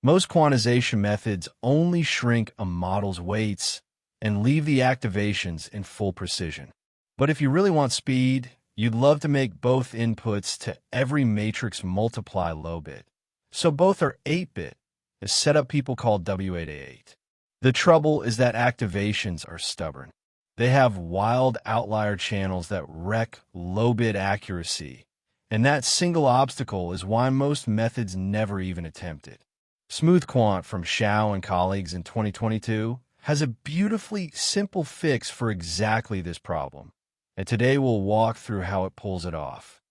Most quantization methods only shrink a model's weights and leave the activations in full precision. But if you really want speed, you'd love to make both inputs to every matrix multiply low bit. So both are 8-bit, a setup people call W8A8. The trouble is that activations are stubborn. They have wild outlier channels that wreck low-bit accuracy, and that single obstacle is why most methods never even attempt it. SmoothQuant from Xiao and colleagues in 2022 has a beautifully simple fix for exactly this problem, and today we'll walk through how it pulls it off.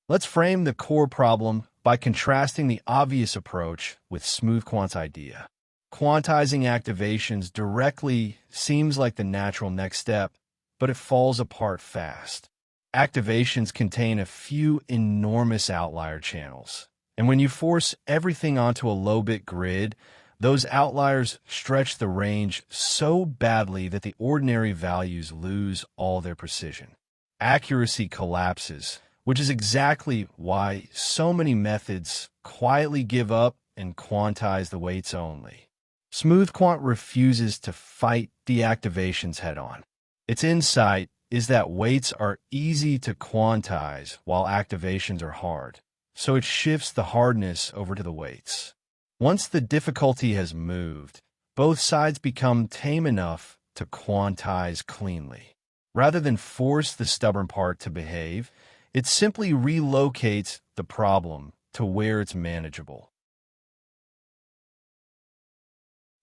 Let's frame the core problem by contrasting the obvious approach with SmoothQuant's idea. Quantizing activations directly seems like the natural next step, but it falls apart fast. Activations contain a few enormous outlier channels, and when you force everything onto a low-bit grid, those outliers stretch the range so badly that the ordinary values lose all their precision. Accuracy collapses, which is exactly why so many methods quietly give up and quantize the weights only. SmoothQuant refuses to fight deactivations head-on. Its insight is that weights are easy to quantize while activations are hard, so it shifts the hardness over to the weights. Once the difficulty has moved, both sides become tame enough to quantize cleanly. Rather than force the stubborn part to behave, it simply relocates the problem to where it's manageable.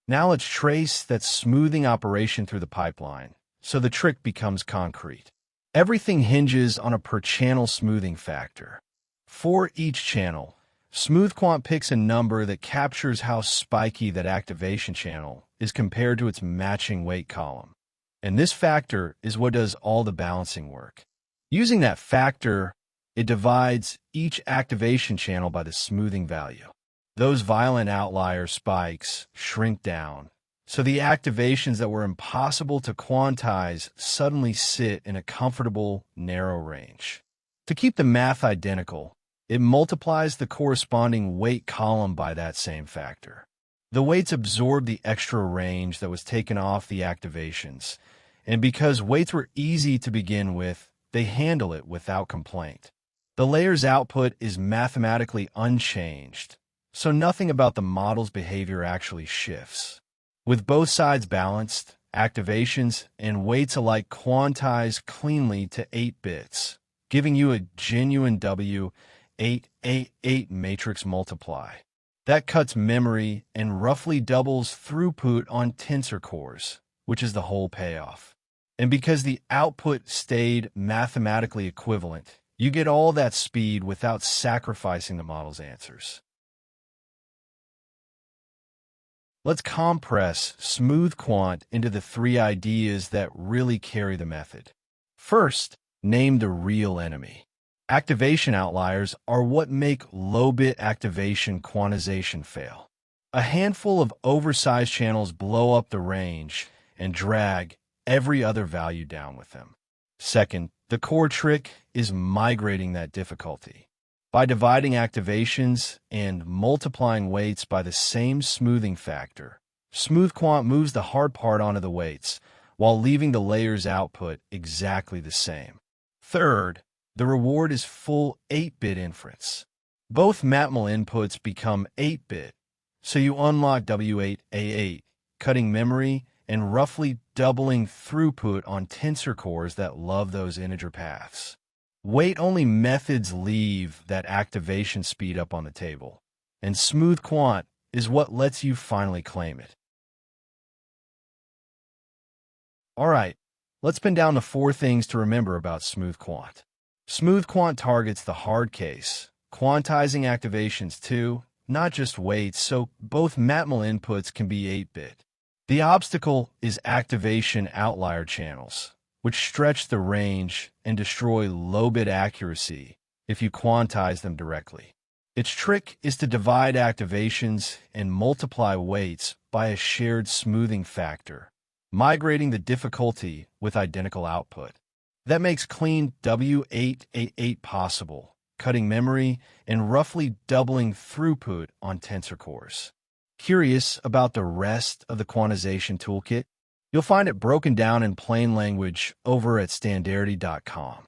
Now let's trace that smoothing operation through the pipeline, so the trick becomes concrete. Everything hinges on a per-channel smoothing factor. For each channel, SmoothQuant picks a number that captures how spiky that activation channel is compared to its matching weight column. And this factor is what does all the balancing work. Using that factor, it divides each activation channel by the smoothing value. Those violent outlier spikes shrink down, so the activations that were impossible to quantize suddenly sit in a comfortable, narrow range. To keep the math identical, it multiplies the corresponding weight column by that same factor. The weights absorb the extra range that was taken off the activations, and because weights were easy to begin with, they handle it without complaint. The layer's output is mathematically unchanged, so nothing about the model's behavior actually shifts. With both sides balanced, activations and weights alike quantize cleanly to 8 bits, giving you a genuine W8A8 matrix multiply. That cuts memory and roughly doubles throughput on tensor cores, which is the whole payoff. And because the output stayed mathematically equivalent, you get all that speed without sacrificing the model's answers. Let's compress SmoothQuant into the 3 ideas that really carry the method. First, name the real enemy. Activation outliers are what make low-bit activation quantization fail. A handful of oversized channels blow up the range and drag every other value down with them. Second, the core trick is migrating that difficulty. By dividing activations and multiplying weights by the same smoothing factor, SmoothQuant moves the hard part onto the weights, while leaving the layer's output exactly the same. Third, the reward is full 8-bit inference. Both matmul inputs become 8-bit, so you unlock W8A8, cutting memory and roughly doubling throughput on tensor cores that love those integer paths. Weight-only methods leave that activation speed up on the table, and SmoothQuant is what lets you finally claim it. All right, let's pin down the 4 things to remember about SmoothQuant. SmoothQuant targets the hard case, quantizing activations too, not just weights, so both matmul inputs can be 8-bit. The obstacle is activation outlier channels, which stretch the range and destroy low-bit accuracy if you quantize them directly. Its trick is to divide activations and multiply weights by a shared smoothing factor, migrating the difficulty with identical output. That makes clean W8A8 possible, cutting memory and roughly doubling throughput on tensor cores. Curious about the rest of the quantization toolkit? You'll find it broken down in plain language over at standarity.com.